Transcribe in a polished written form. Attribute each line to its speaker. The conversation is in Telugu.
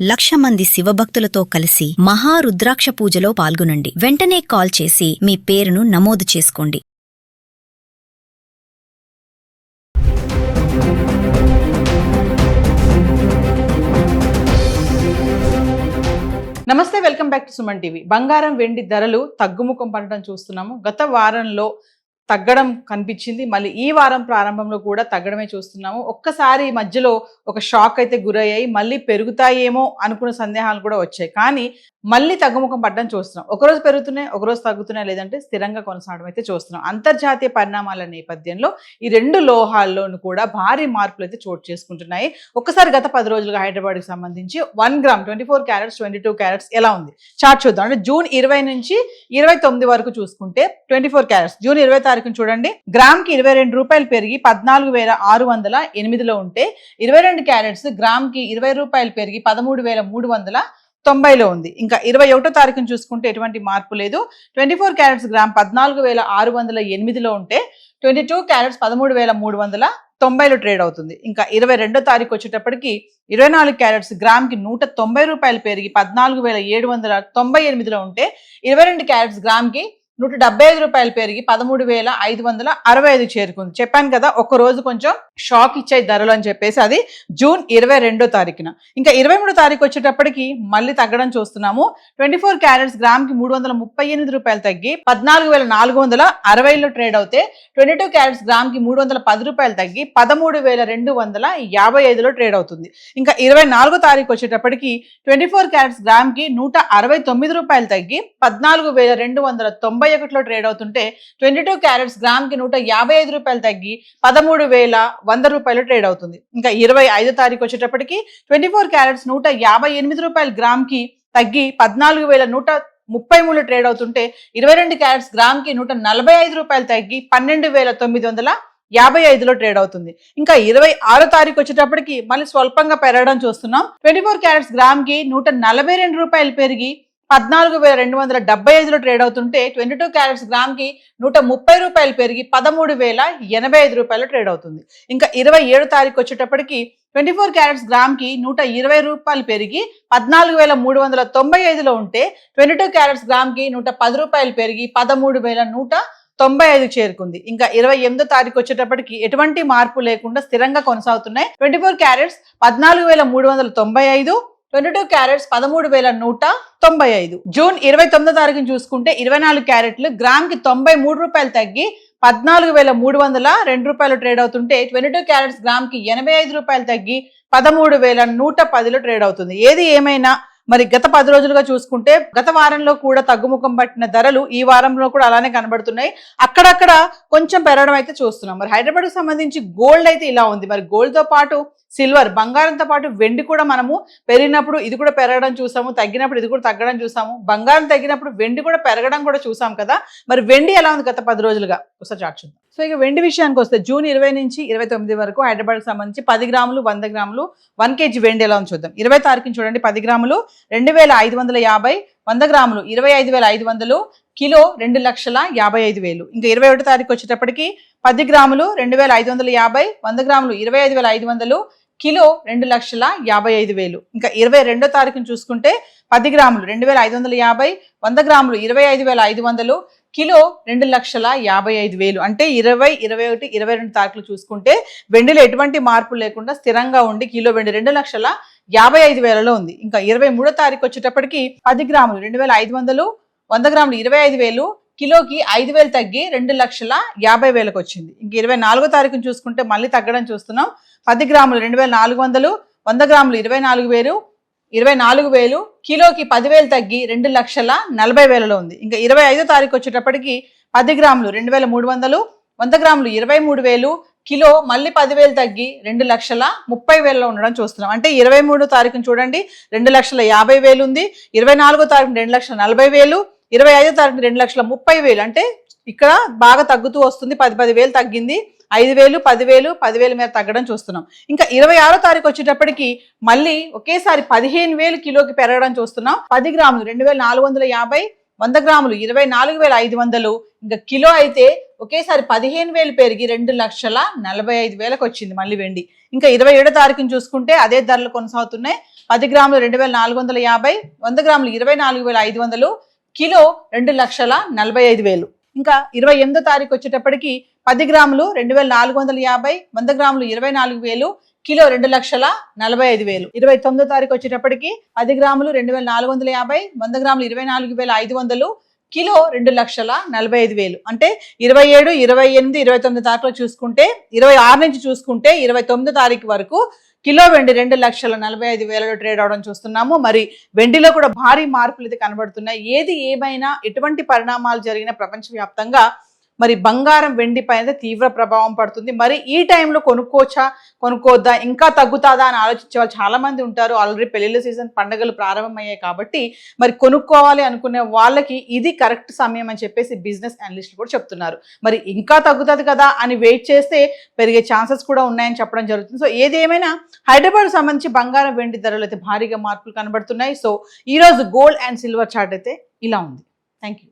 Speaker 1: 1,00,000 మంది శివభక్తులతో కలిసి మహారుద్రాక్ష పూజలో పాల్గొనండి. వెంటనే కాల్ చేసి మీ పేరును నమోదు చేసుకోండి.
Speaker 2: నమస్తే, welcome back to Suman TV. బంగారం వెండి ధరలు తగ్గుముఖం పడటం చూస్తున్నాము. గత వారంలో తగ్గడం కనిపించింది, మళ్ళీ ఈ వారం ప్రారంభంలో కూడా తగ్గడమే చూస్తున్నాము. ఒక్కసారి మధ్యలో ఒక షాక్ అయితే గురయ్యాయి, మళ్ళీ పెరుగుతాయేమో అనుకున్న సందేహాలు కూడా వచ్చాయి. కానీ మళ్ళీ తగ్గుముఖం పడడం చూస్తున్నాం. ఒకరోజు పెరుగుతున్నాయి, ఒకరోజు తగ్గుతున్నాయి, లేదంటే స్థిరంగా కొనసాగడం అయితే చూస్తున్నాం. అంతర్జాతీయ పరిణామాల నేపథ్యంలో ఈ రెండు లోహాల్లోనూ కూడా భారీ మార్పులు అయితే చోటు చేసుకుంటున్నాయి. ఒక్కసారి గత 10 రోజులుగా హైదరాబాద్కి సంబంధించి 1 గ్రామ్ 24 క్యారెట్స్ 22 క్యారెట్స్ ఎలా ఉంది చార్ట్ చూద్దాం. అంటే జూన్ 20 నుంచి 29 వరకు చూసుకుంటే 24 క్యారెట్స్ జూన్ 20 తారీఖున చూడండి, గ్రామ్ కి 22 రూపాయలు పెరిగి 14,608లో ఉంటే 22 క్యారెట్స్ గ్రామ్ కి 20 రూపాయలు పెరిగి 13,390లో ఉంది. ఇంకా 21 తారీఖున చూసుకుంటే ఎటువంటి మార్పు లేదు. 24 క్యారెట్స్ గ్రామ్ 14,608లో ఉంటే 22 క్యారెట్స్ 13,390లో ట్రేడ్ అవుతుంది. ఇంకా 22 తారీఖు వచ్చేటప్పటికి 24 క్యారెట్స్ గ్రామ్ కి 190 రూపాయలు పెరిగి 14,798లో ఉంటే 22 క్యారెట్స్ గ్రామ్ కి 175 రూపాయలు పెరిగి 13,565 చేరుకుంది. చెప్పాను కదా, ఒక రోజు కొంచెం షాక్ ఇచ్చాయి ధరలు అని చెప్పేసి. అది జూన్ 22 తారీఖున. ఇంకా 23 తారీఖు వచ్చేటప్పటికి మళ్ళీ తగ్గడం చూస్తున్నాము. 24 క్యారెట్స్ గ్రామ్ కి 338 రూపాయలు తగ్గి 14,460లో ట్రేడ్ అవుతే 22 క్యారెట్స్ గ్రామ్ కి 310 రూపాయలు తగ్గి 13,255లో ట్రేడ్ అవుతుంది. ఇంకా 24 తారీఖు వచ్చేటప్పటికి 24 క్యారెట్స్ గ్రామ్ కి 169 రూపాయలు తగ్గి 14,291లో ట్రేడ్ అవుతుంటే 22 క్యారెట్స్ గ్రామ్ కి 155 రూపాయలు తగ్గి 13,100 రూపాయలు ట్రేడ్ అవుతుంది. ఇంకా 25 తారీఖు వచ్చేటప్పటికి 24 క్యారెట్స్ 158 రూపాయలు గ్రామ్ కి తగ్గి 14,133 ట్రేడ్ అవుతుంటే 22 క్యారెట్స్ గ్రామ్ కి 145 రూపాయలు తగ్గి 12,955లో ట్రేడ్ అవుతుంది. ఇంకా 26 తారీఖు వచ్చేటప్పటికి మళ్ళీ స్వల్పంగా పెరగడం చూస్తున్నాం. 24 క్యారెట్స్ గ్రామ్ కి 142 రూపాయలు పెరిగి 14,275లో ట్రేడ్ అవుతుంటే 22 క్యారెట్స్ గ్రామ్ కి 130 రూపాయలు పెరిగి 13,085 రూపాయలు ట్రేడ్ అవుతుంది. ఇంకా 27 తారీఖు వచ్చేటప్పటికి 24 క్యారెట్స్ గ్రామ్ కి 120 రూపాయలు పెరిగి 14,395లో ఉంటే 22 క్యారెట్స్ గ్రామ్ కి 110 రూపాయలు పెరిగి 13,195 చేరుకుంది. ఇంకా 28 తారీఖు వచ్చేటప్పటికి ఎటువంటి మార్పు లేకుండా స్థిరంగా కొనసాగుతున్నాయి. 24 క్యారెట్స్ 14,395, 22 క్యారెట్స్ 13,195. జూన్ 29 తారీఖున చూసుకుంటే 24 క్యారెట్లు గ్రామ్ కి 93 రూపాయలు తగ్గి 14,302 రూపాయలు ట్రేడ్ అవుతుంటే 22 క్యారెట్స్ గ్రామ్ కి 85 రూపాయలు తగ్గి 13,110లో ట్రేడ్ అవుతుంది. ఏది ఏమైనా మరి గత 10 రోజులుగా చూసుకుంటే గత వారంలో కూడా తగ్గుముఖం పట్టిన ధరలు ఈ వారంలో కూడా అలానే కనబడుతున్నాయి. అక్కడక్కడ కొంచెం పెరగడం అయితే చూస్తున్నాం. మరి హైదరాబాద్కు సంబంధించి గోల్డ్ అయితే ఇలా ఉంది. మరి గోల్డ్ తో పాటు సిల్వర్, బంగారంతో పాటు వెండి కూడా మనము పెరిగినప్పుడు ఇది కూడా పెరగడం చూసాము, తగ్గినప్పుడు ఇది కూడా తగ్గడం చూసాము. బంగారం తగ్గినప్పుడు వెండి కూడా పెరగడం కూడా చూసాం కదా. మరి వెండి ఎలా ఉంది గత 10 రోజులుగా ఒకసారి చార్ట్ చూద్దాం. సో ఇక వెండి విషయానికి వస్తే జూన్ 20 నుంచి 29 వరకు హైదరాబాద్కి సంబంధించి 10 గ్రాములు 100 గ్రాములు 1 కేజీ వెండి ఎలా ఉంది చూద్దాం. 20 తారీఖున చూడండి, 10 గ్రాములు 2,550, 100 గ్రాములు 25,500, కిలో 2,55,000. ఇంకా 21 తారీఖు వచ్చేటప్పటికి 10 గ్రాములు 2,550, 100 గ్రాములు 25,500, కిలో 2,55,000. ఇంకా 22 తారీఖున చూసుకుంటే 10 గ్రాములు 2,550, 100 గ్రాములు 25,500, కిలో 2,55,000. అంటే 20, 21, 22 తారీఖులు చూసుకుంటే వెండిలో ఎటువంటి మార్పు లేకుండా స్థిరంగా ఉండి కిలో వెండి 2,55,000లో ఉంది. ఇంకా 23 తారీఖు వచ్చేటప్పటికి 10 గ్రాములు 2,500, 100 గ్రాములు 25,000, కిలోకి 5,000 తగ్గి 2,50,000కి వచ్చింది. ఇంక 24 తారీఖును చూసుకుంటే మళ్ళీ తగ్గడం చూస్తున్నాం. 10 గ్రాములు 2,400, 100 గ్రాములు 24,000, కిలోకి 10,000 తగ్గి 2,40,000లో ఉంది. ఇంకా 25 తారీఖు వచ్చేటప్పటికి 10 గ్రాములు 2,300, 100 గ్రాములు 23,000, కిలో మళ్ళీ 10,000 తగ్గి 2,30,000లో ఉండడం చూస్తున్నాం. అంటే 23 తారీఖున చూడండి 2,50,000 ఉంది, 24 తారీఖున 2,40,000, 25 తారీఖున 2,30,000. అంటే ఇక్కడ బాగా తగ్గుతూ వస్తుంది, 10,000 తగ్గింది, 5,000, 10,000, 10,000 మీద తగ్గడం చూస్తున్నాం. ఇంకా 26 తారీఖు వచ్చేటప్పటికి మళ్ళీ ఒకేసారి 15,000 కిలోకి పెరగడం చూస్తున్నాం. 10 గ్రాములు 2,450, 100 గ్రాములు 24,500, ఇంకా కిలో అయితే ఒకేసారి 15,000 పెరిగి 2,45,000కి వచ్చింది మళ్ళీ వెండి. ఇంకా 27 తారీఖుని చూసుకుంటే అదే ధరలు కొనసాగుతున్నాయి. 10 గ్రాములు 2,450, 100 గ్రాములు 24,500, కిలో 2,45,000. ఇంకా 28వ తారీఖు వచ్చేటప్పటికి 10 గ్రాములు 2,450, 100 గ్రాములు 24,000, కిలో 2,45,000. 29వ తారీఖు వచ్చేటప్పటికి 10 గ్రాములు 2,450, 100 గ్రాములు 24,500, కిలో 2,45,000. అంటే 27, 28, 29 తారీఖులో చూసుకుంటే, 26 నుంచి చూసుకుంటే 29వ తారీఖు వరకు కిలో వెండి 2,45,000 ట్రేడ్ అవడం చూస్తున్నాము. మరి వెండిలో కూడా భారీ మార్పులు అయితే కనబడుతున్నాయి. ఏది ఏమైనా ఎటువంటి పరిణామాలు జరిగిన ప్రపంచవ్యాప్తంగా మరి బంగారం వెండి పైన తీవ్ర ప్రభావం పడుతుంది. మరి ఈ టైంలో కొనుక్కోవచ్చా, కొనుక్కోవద్దా, ఇంకా తగ్గుతాదా అని ఆలోచించే వాళ్ళు చాలా మంది ఉంటారు. ఆల్రెడీ పెళ్లిళ్ళ సీజన్, పండుగలు ప్రారంభమయ్యాయి కాబట్టి మరి కొనుక్కోవాలి అనుకునే వాళ్ళకి ఇది కరెక్ట్ సమయం అని చెప్పేసి బిజినెస్ అనలిస్టులు కూడా చెప్తున్నారు. మరి ఇంకా తగ్గుతుంది కదా అని వెయిట్ చేస్తే పెరిగే ఛాన్సెస్ కూడా ఉన్నాయని చెప్పడం జరుగుతుంది. సో ఏది ఏమైనా హైదరాబాద్ సంబంధించి బంగారం వెండి ధరలు అయితే భారీగా మార్పులు కనబడుతున్నాయి. సో ఈ రోజు గోల్డ్ అండ్ సిల్వర్ చార్ట్ అయితే ఇలా ఉంది. Thank you.